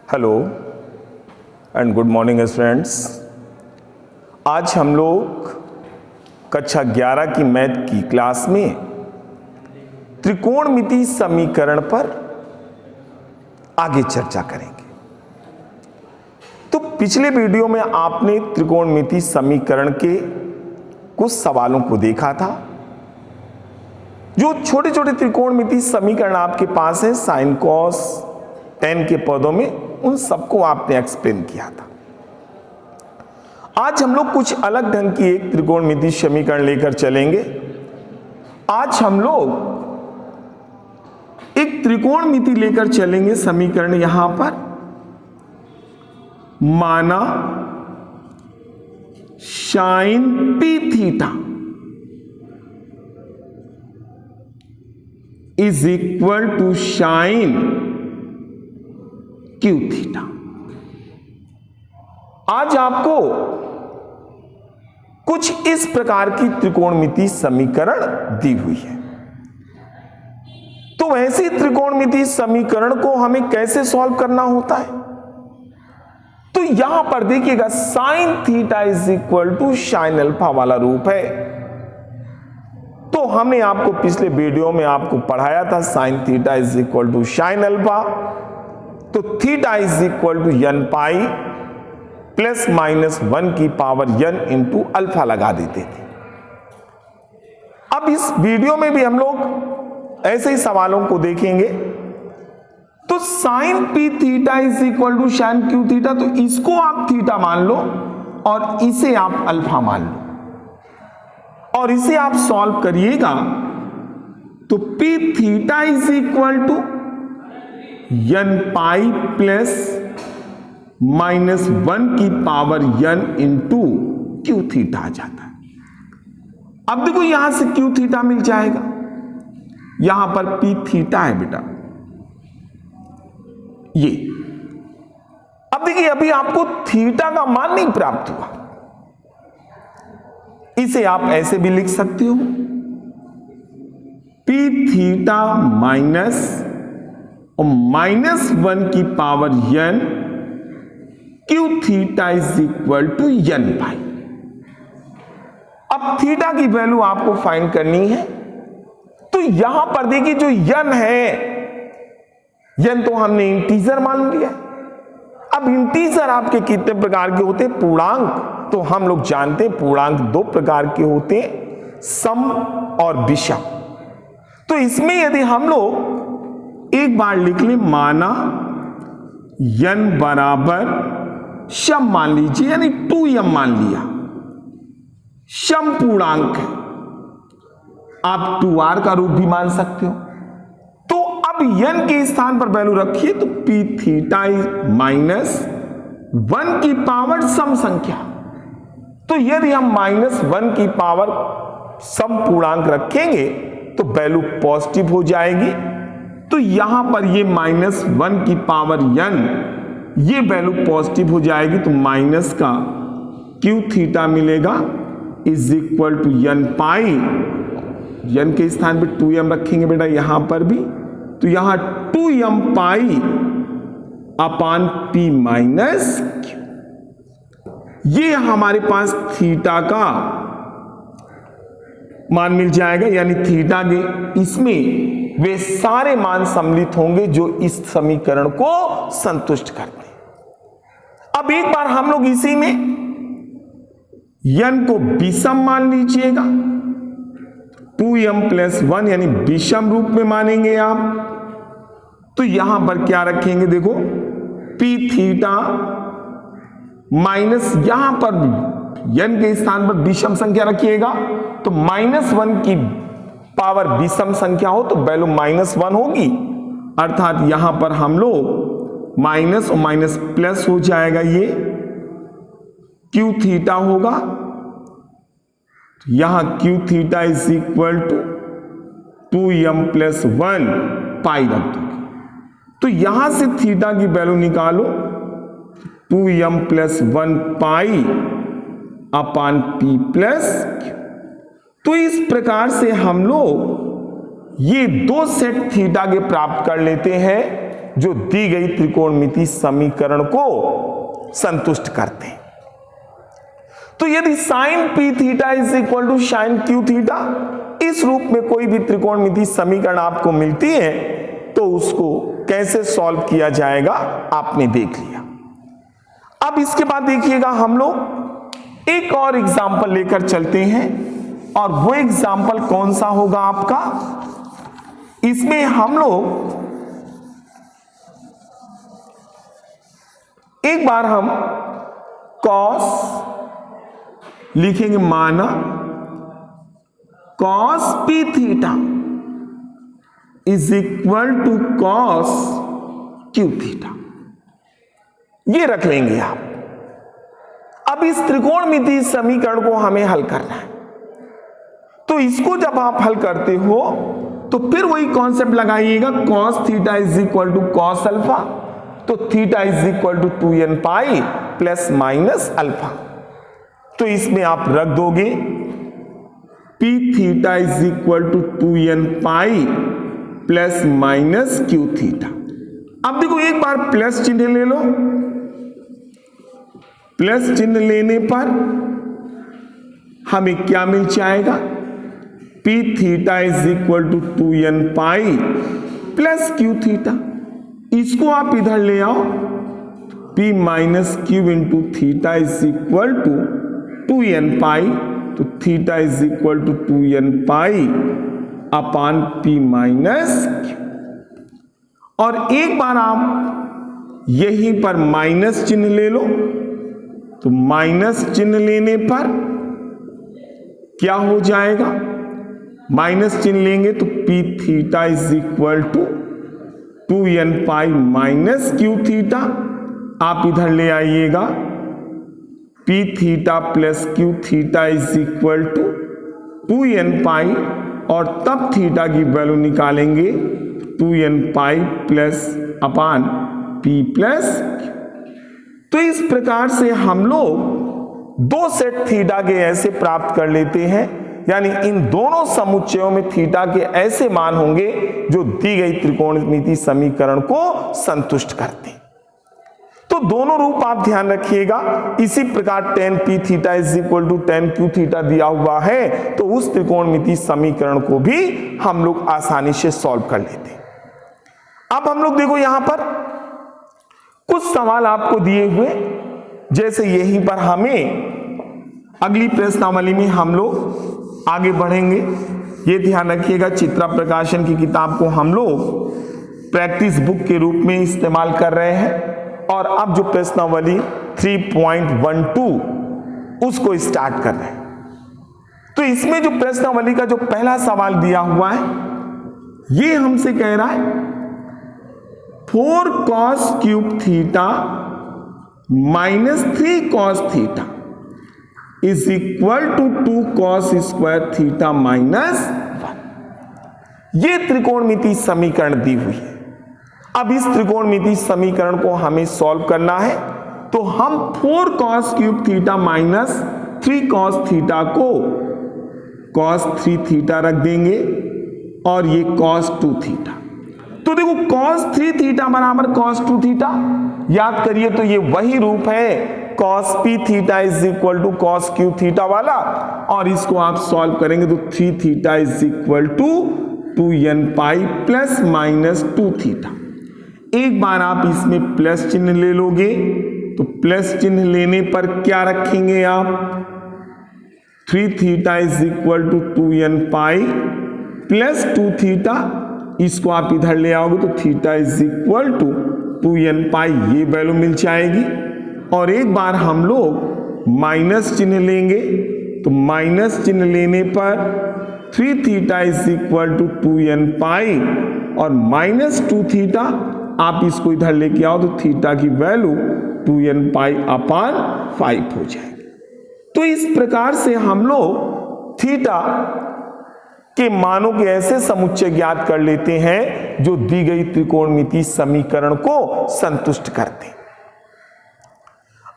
Hello and good morning students. आज हम लोग कक्षा 11 की मैथ की क्लास में त्रिकोणमिति समीकरण पर आगे चर्चा करेंगे। तो पिछले वीडियो में आपने त्रिकोणमिति समीकरण के कुछ सवालों को देखा था। जो छोटे छोटे त्रिकोणमिति समीकरण आपके पास है साइन कॉस टेन के पदों में, उन सबको आपने एक्सप्लेन किया था। आज हम लोग कुछ अलग ढंग की एक त्रिकोणमिति समीकरण लेकर चलेंगे। आज हम लोग एक त्रिकोणमिति लेकर चलेंगे समीकरण। यहां पर माना sine p theta is equal to sine q theta. आज आपको कुछ इस प्रकार की त्रिकोणमिति समीकरण दी हुई है। तो वैसे त्रिकोणमिति समीकरण को हमें कैसे सॉल्व करना होता है, तो यहां पर देखिएगा sine theta is equal to sine alpha वाला रूप है। तो हमने आपको पिछले वीडियो में आपको पढ़ाया था sine theta is equal to sine alpha. तो theta is equal to n pi plus minus 1 की पावर n इंटू अल्फा लगा देते थे। अब इस वीडियो में भी हम लोग ऐसे ही सवालों को देखेंगे। तो sine p theta is equal to sine q theta, तो इसको आप थीटा मान लो और इसे आप अल्फा मान लो और इसे आप सॉल्व करिएगा। तो p theta is equal to n pi plus minus 1 की power n into q theta आ जाता है। अब देखो यहां से क्यू थीटा मिल जाएगा, यहां पर पी थीटा है बेटा ये। अब देखिए अभी आपको थीटा का मान नहीं प्राप्त हुआ, इसे आप ऐसे भी लिख सकते हो पी थीटा माइनस और माइनस 1 की power n q theta is equal to n pi. अब थीटा की वैल्यू आपको फाइंड करनी है। तो यहां पर देखिए जो n है, n तो हमने इंटीजर मान लिया। अब इंटीजर आपके कितने प्रकार के होते हैं? पूर्णांक। तो हम लोग जानते हैं पूर्णांक दो प्रकार के होते हैं, सम और विषम। तो इसमें यदि हम लोग एक बार लिख ले माना n बराबर सम मान लीजिए, यानी 2m मान लिया, सम पूर्णांक है। आप 2r का रूप भी मान सकते हो। तो अब n के स्थान पर वैल्यू रखिए, तो पी थीटा माइनस 1 की पावर सम संख्या। तो यदि हम माइनस 1 की पावर सम पूर्णांक रखेंगे तो वैल्यू पॉजिटिव हो जाएगी। तो यहां पर ये माइनस 1 की पावर n, ये वैल्यू पॉजिटिव हो जाएगी। तो माइनस का क्यू थीटा मिलेगा is equal to n pi, n के स्थान पे 2m रखेंगे बेटा यहां पर भी। तो यहां 2m पाई अपान p माइनस क्यू, ये हमारे पास थीटा का मान मिल जाएगा। यानी थीटा के इसमें वे सारे मान सम्मिलित होंगे जो इस समीकरण को संतुष्ट करते हैं। अब एक बार हम लोग इसी में n को विषम मान लीजिएगा, 2m प्लस 1 यानी विषम रूप में मानेंगे आप। तो यहां पर क्या रखेंगे? देखो पी थीटा माइनस, यहां पर n के स्थान पर विषम संख्या रखिएगा। तो माइनस 1 की पावर विषम संख्या हो तो वैल्यू माइनस 1 होगी, अर्थात यहां पर हम लोग माइनस और माइनस प्लस हो जाएगा, ये क्यू थीटा होगा। यहां q theta is equal to 2m plus 1 pi रख दोगे। तो यहां से थीटा की वैल्यू निकालो, 2m प्लस 1 पाई अपान p प्लस क्यू। तो इस प्रकार से हम लोग ये दो सेट थीटा के प्राप्त कर लेते हैं। जो दी गई त्रिकोणमितीय समीकरण को संतुष्ट करते हैं। तो यदि sine p theta is equal to sine q theta, इस रूप में कोई भी त्रिकोणमितीय समीकरण आपको मिलती है तो उसको कैसे सॉल्व किया जाएगा आपने देख लिया। अब इसके बाद देखिएगा हम लोग एक और एग्जाम्पल लेकर चलते हैं, और वो एग्जाम्पल कौन सा होगा आपका, इसमें हम लोग एक बार हम कॉस लिखेंगे, माना cos p theta is equal to cos q theta, ये रख लेंगे आप। अब इस त्रिकोणमितीय समीकरण को हमें हल करना है, तो इसको जब आप हल करते हो तो फिर वही कॉन्सेप्ट लगाइएगा, cos theta is equal to cos alpha, तो theta is equal to 2n pi plus minus alpha. तो इसमें आप रख दोगे p theta is equal to 2n pi plus minus q theta. अब देखो एक बार प्लस चिन्ह ले लो, प्लस चिन्ह लेने पर हमें क्या मिल जाएगा, p theta is equal to 2n pi plus q theta. इसको आप इधर ले आओ, p minus q into theta is equal to 2n pi, तो theta is equal to 2n pi upon p minus q. और एक बार आप यहीं पर माइनस चिन्ह ले लो, तो माइनस चिन्ह लेने पर क्या हो जाएगा, माइनस चिन्ह लेंगे तो p theta is equal to 2n pi minus q theta. आप इधर ले आइएगा, p theta plus q theta is equal to 2n pi, और तब थीटा की वैल्यू निकालेंगे 2n pi plus upon p plus q. तो इस प्रकार से हम लोग दो सेट थीटा के ऐसे प्राप्त कर लेते हैं, यानी इन दोनों समुच्चयों में थीटा के ऐसे मान होंगे जो दी गई त्रिकोणमितीय समीकरण को संतुष्ट करते हैं। तो दोनों रूप आप ध्यान रखिएगा। इसी प्रकार tan p theta is equal to tan q theta दिया हुआ है, तो उस त्रिकोणमितीय समीकरण को भी हम लोग आसानी से सॉल्व कर लेते हैं। अब हम लोग देखो यहां पर कुछ सवाल आपको दिए हुए, जैसे यहीं पर हमें अगली प्रश्नावली में हम लोग आगे बढ़ेंगे। ये ध्यान रखिएगा, चित्रा प्रकाशन की किताब को हम लोग प्रैक्टिस बुक के रूप में इस्तेमाल कर रहे हैं, और अब जो प्रश्नावली 3.12 उसको स्टार्ट कर रहे हैं। तो इसमें जो प्रश्नावली का जो पहला सवाल दिया हुआ है, ये हमसे कह रहा है 4 cos cube theta minus 3 cos theta is equal to 2 cos square theta minus 1। ये त्रिकोणमितीय समीकरण दी हुई है। अब इस त्रिकोणमितीय समीकरण को हमें सॉल्व करना है, तो हम 4 cos cube theta minus 3 cos theta को cos 3 थीटा रख देंगे, और ये cos 2 थीटा। तो देखो cos 3 थीटा बराबर cos 2 थीटा, याद करिए तो ये वही रूप है cos p theta is equal to cos q theta वाला, और इसको आप सॉल्व करेंगे तो 3 theta is equal to 2n pi plus minus 2 theta. एक बार आप इसमें प्लस चिन्ह ले लोगे, तो प्लस चिन्ह लेने पर क्या रखेंगे आप, 3 theta is equal to 2n pi plus 2 theta. इसको आप इधर ले आओगे तो theta is equal to 2n pi, ये वैल्यू मिल जाएगी। और एक बार हम लोग माइनस चिन्ह लेंगे, तो माइनस चिन्ह लेने पर 3 theta is equal to 2n pi और माइनस 2 थीटा। आप इसको इधर लेके आओ तो थीटा की वैल्यू 2n पाई अपान 5 हो जाएगी। तो इस प्रकार से हम लोग थीटा के मानों के ऐसे समुच्चय ज्ञात कर लेते हैं जो दी गई त्रिकोणमितीय समीकरण को संतुष्ट करते हैं।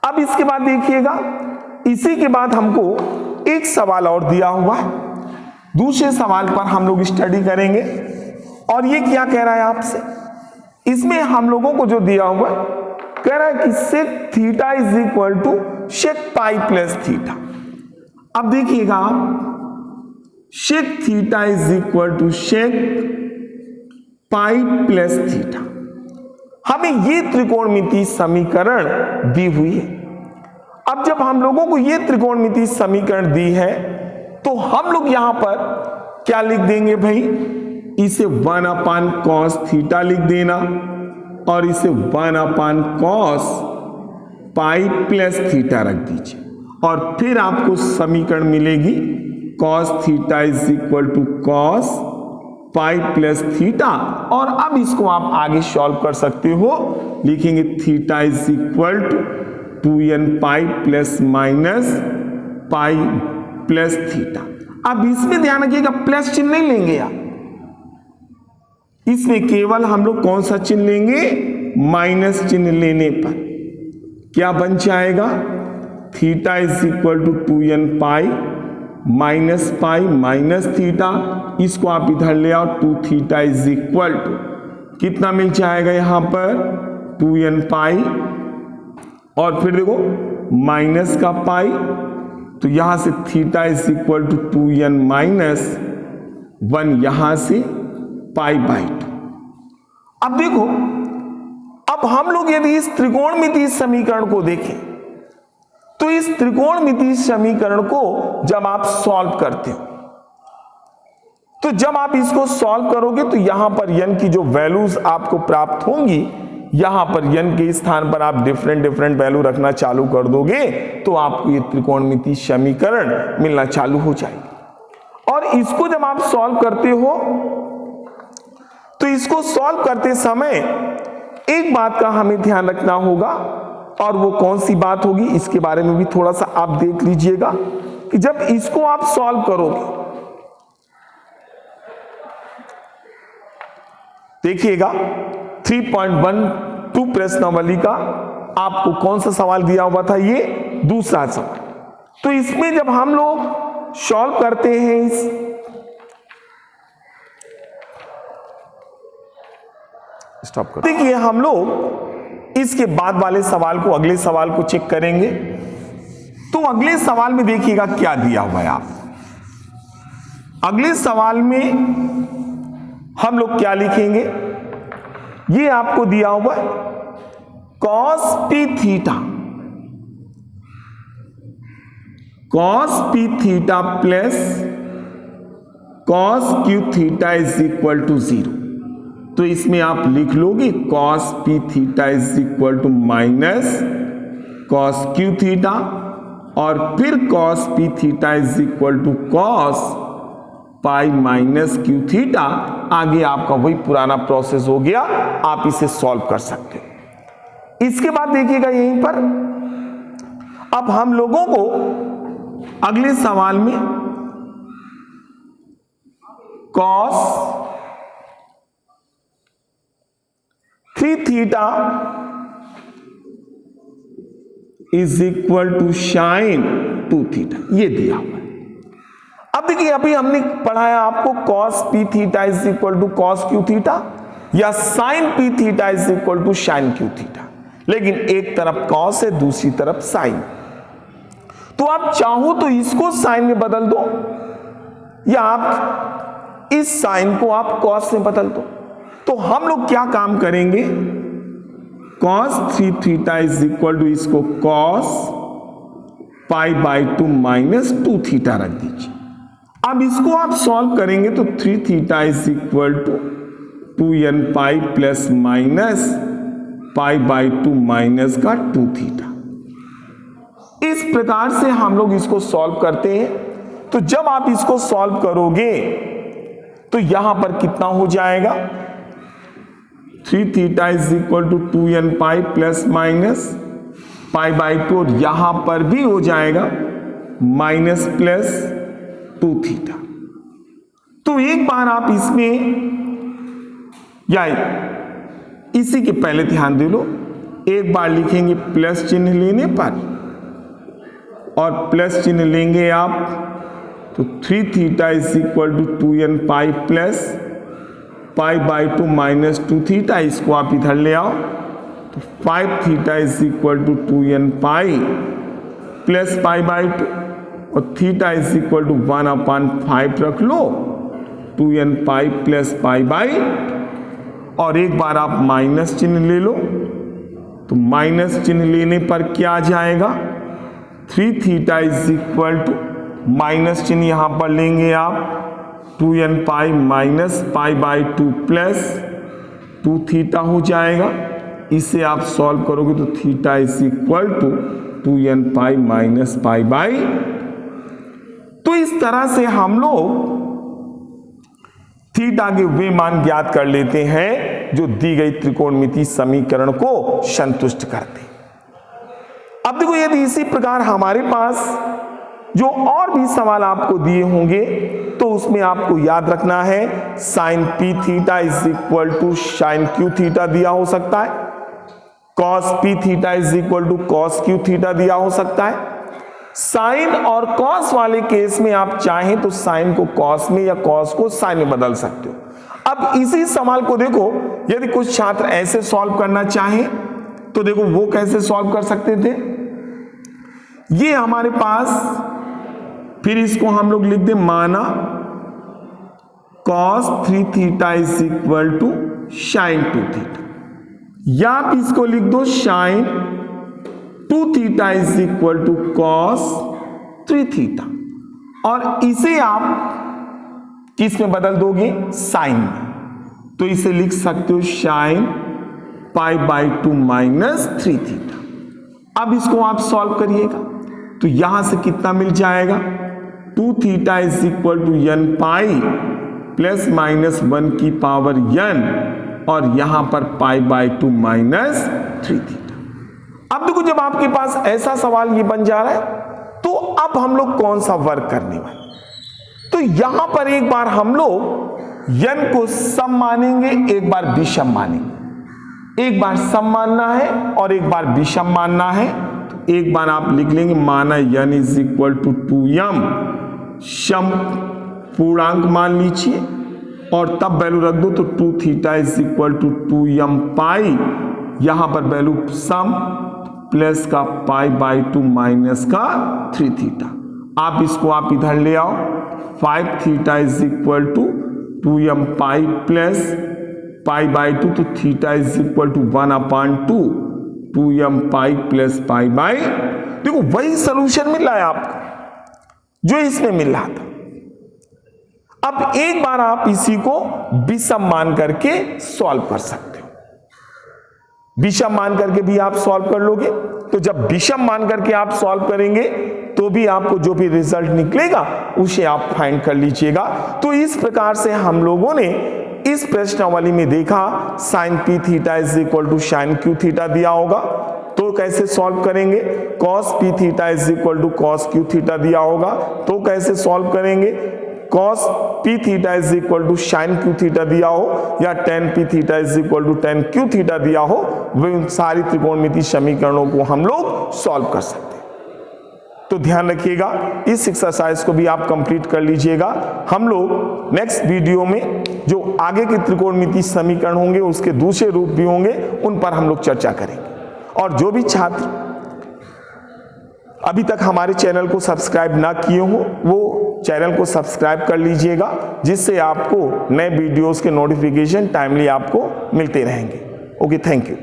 अब इसके बाद देखिएगा, इसी के बाद हमको एक सवाल और दिया हुआ है। दूसरे सवाल पर हम लोग स्टडी करेंगे, और ये क्या कह रहा है आपसे, इसमें हम लोगों को जो दिया हुआ है, कह रहा है कि sec theta is equal to sec pi plus theta. अब देखिएगा आप, sec theta is equal to sec pi plus theta. हमें ये त्रिकोणमितीय समीकरण दी हुई है। अब जब हम लोगों को ये त्रिकोणमितीय समीकरण दी है तो हम लोग यहां पर क्या लिख देंगे भाई, इसे 1 cos थीटा लिख देना और इसे 1 cos पाई प्लस थीटा रख दीजिए और फिर आपको समीकरण मिलेगी cos theta is equal to cos pi plus theta. और अब इसको आप आगे सॉल्व कर सकते हो, लिखेंगे theta is equal to 2n pi plus minus pi plus theta. अब इसमें ध्यान रखिएगा प्लस चिन्ह नहीं लेंगे आप, इसमें केवल हम लोग कौन सा चिन्ह लेंगे, माइनस चिन्ह लेने पर क्या बन जाएगा, theta is equal to 2n pi minus pi minus theta. इसको आप इधर ले आओ, 2 थीटा इज इक्वल टू कितना मिल जाएगा यहां पर 2n पाई और फिर देखो माइनस का पाई, तो यहां से theta is equal to 2n minus 1 यहां से पाई बाई 2। अब देखो, अब हम लोग यदि इस त्रिकोणमितीय समीकरण को देखें तो इस त्रिकोणमितीय समीकरण को जब आप सॉल्व करते हो तो जब आप इसको सॉल्व करोगे तो यहां पर n की जो वैल्यूज आपको प्राप्त होंगी, यहां पर n के स्थान पर आप डिफरेंट वैल्यू रखना चालू कर दोगे तो आपको ये त्रिकोणमितीय समीकरण मिलना चालू हो जाएगी। और इसको जब आप सॉल्व करते हो तो इसको सॉल्व करते समय एक बात का हमें ध्यान रखना होगा, और वो कौन सी बात होगी इसके बारे में भी थोड़ा सा आप देख लीजिएगा कि जब इसको आप सॉल्व करोगे, देखिएगा 3.12 प्रश्नावली का आपको कौन सा सवाल दिया हुआ था, ये दूसरा सवाल। तो इसमें जब हम लोग सॉल्व करते हैं स्टॉप कर, देखिए हम लोग इसके बाद वाले सवाल को, अगले सवाल को चेक करेंगे। तो अगले सवाल में देखिएगा क्या दिया हुआ है। आप अगले सवाल में हम लोग क्या लिखेंगे, ये आपको दिया हुआ है cos p theta, cos p theta plus cos q theta is equal to 0। तो इसमें आप लिख लोगे cos p theta is equal to minus cos q theta और फिर cos p theta is equal to cos pi minus q theta. आगे आपका वही पुराना प्रोसेस हो गया, आप इसे सॉल्व कर सकते हो। इसके बाद देखिएगा यहीं पर अब हम लोगों को अगले सवाल में cos 3 theta is equal to sine 2 theta, ये दिया हुआ है। अब देखिए अभी हमने पढ़ाया आपको cos p theta is equal to cos q theta या sin p theta is equal to sin q theta, लेकिन एक तरफ cos है दूसरी तरफ sin। तो आप चाहो तो इसको sin में बदल दो या आप इस sin को आप cos में बदल दो। तो हम लोग क्या काम करेंगे, cos 3 theta is equal to इसको cos pi by 2 minus 2 theta रख दीजिए। अब इसको आप सॉल्व करेंगे तो 3 theta is equal to 2n pi plus minus pi by 2 minus का 2 थीटा। इस प्रकार से हम लोग इसको सॉल्व करते हैं। तो जब आप इसको सॉल्व करोगे तो यहां पर कितना हो जाएगा, 3 theta is equal to 2n pi plus minus pi by 2 और यहां पर भी हो जाएगा माइनस प्लस 2 थीटा। तो एक बार आप इसमें या इसी के पहले ध्यान दे लो, एक बार लिखेंगे प्लस चिन्ह लेने पर और प्लस चिन्ह लेंगे आप तो 3 theta is equal to 2n pi plus pi by 2 minus 2 theta, इसको आप इधर ले आओ तो 5 theta is equal to 2n pi plus pi by 2 और थीटा इज इक्वल टू 1/5 रख लो, 2n pi plus pi by, और एक बार आप माइनस चिन्ह ले लो तो माइनस चिन्ह लेने पर क्या आ जाएगा, 3 theta is equal to, minus चिन्ह यहां पर लेंगे आप, 2n pi minus pi by 2 plus 2 theta हो जाएगा। इसे आप सॉल्व करोगे तो theta is equal to 2n pi minus pi by. तो इस तरह से हम लोग थीटा के वे मान ज्ञात कर लेते हैं जो दी गई त्रिकोणमितीय समीकरण को संतुष्ट करते। अब देखो, यदि इसी प्रकार हमारे पास जो और भी सवाल आपको दिए होंगे तो उसमें आपको याद रखना है sine p theta is equal to sine q theta दिया हो सकता है, cos p theta is equal to cos q theta दिया हो सकता है। साइन और कॉस वाले केस में आप चाहें तो साइन को कॉस में या कॉस को साइन में बदल सकते हो। अब इसी सवाल को देखो, यदि कुछ छात्र ऐसे सॉल्व करना चाहें तो देखो वो कैसे सॉल्व कर सकते थे। ये हमारे पास, फिर इसको हम लोग लिख दे माना cos 3 theta is equal to sine 2 theta, या आप इसको लिख दो sine 2 theta is equal to cos 3 theta, और इसे आप किस में बदल दोगे, साइन में। तो इसे लिख सकते हो sine pi by 2 minus 3 theta. अब इसको आप सॉल्व करिएगा तो यहां से कितना मिल जाएगा, 2 theta is equal to n pi plus minus 1 की पावर n, और यहां पर पाई बाई 2 माइनस 3 थीटा। अब देखो, जब आपके पास ऐसा सवाल ये बन जा रहा है तो अब हम लोग कौन सा वर्क करने वाले, तो यहां पर एक बार हम लोग n को सम मानेंगे, एक बार विषम मानेंगे। एक बार सम मानना है और एक बार विषम मानना है। तो एक बार आप लिख लेंगे माना n is equal to 2m, सम पूर्णांक मान लीजिए और तब वैल्यू रख दो तो 2 theta is equal to 2m pi, यहां पर वैल्यू सम प्लस का पाई बाई 2 माइनस का 3 थीटा। आप इसको आप इधर ले आओ, 5 theta is equal to 2m pi plus pi by 2, तो theta is equal to 1/2 2m pi plus pi by. देखो वही सॉल्यूशन मिल रहा है आपको जो इसमें मिल रहा था। अब एक बार आप इसी को विषम मान करके सॉल्व कर सकते हो। विषम मान करके भी आप सॉल्व कर लोगे, तो जब विषम मान करके आप सॉल्व करेंगे तो भी आपको जो भी रिजल्ट निकलेगा उसे आप फाइंड कर लीजिएगा। तो इस प्रकार से हम लोगों ने इस प्रश्नावली में देखा sine p theta is equal to sine q theta दिया होगा तो कैसे सॉल्व करेंगे, cos p theta is equal to cos q theta दिया होगा तो कैसे सॉल्व करेंगे, cos p theta is equal to sine q theta दिया हो या tan p theta is equal to tan q theta दिया हो, वे सारी त्रिकोणमितीय समीकरणों को हम लोग सॉल्व कर सकते हैं। तो ध्यान रखिएगा, इस एक्सरसाइज को भी आप कंप्लीट कर लीजिएगा। हम लोग नेक्स्ट वीडियो में जो आगे के त्रिकोणमितीय समीकरण होंगे उसके दूसरे रूप भी होंगे, उन पर हम लोग चर्चा करेंगे। और जो भी छात्र अभी तक हमारे चैनल को सब्सक्राइब ना किए हो वो चैनल को सब्सक्राइब कर लीजिएगा, जिससे आपको नए वीडियोस के नोटिफिकेशन टाइमली आपको मिलते रहेंगे। Okay, thank you.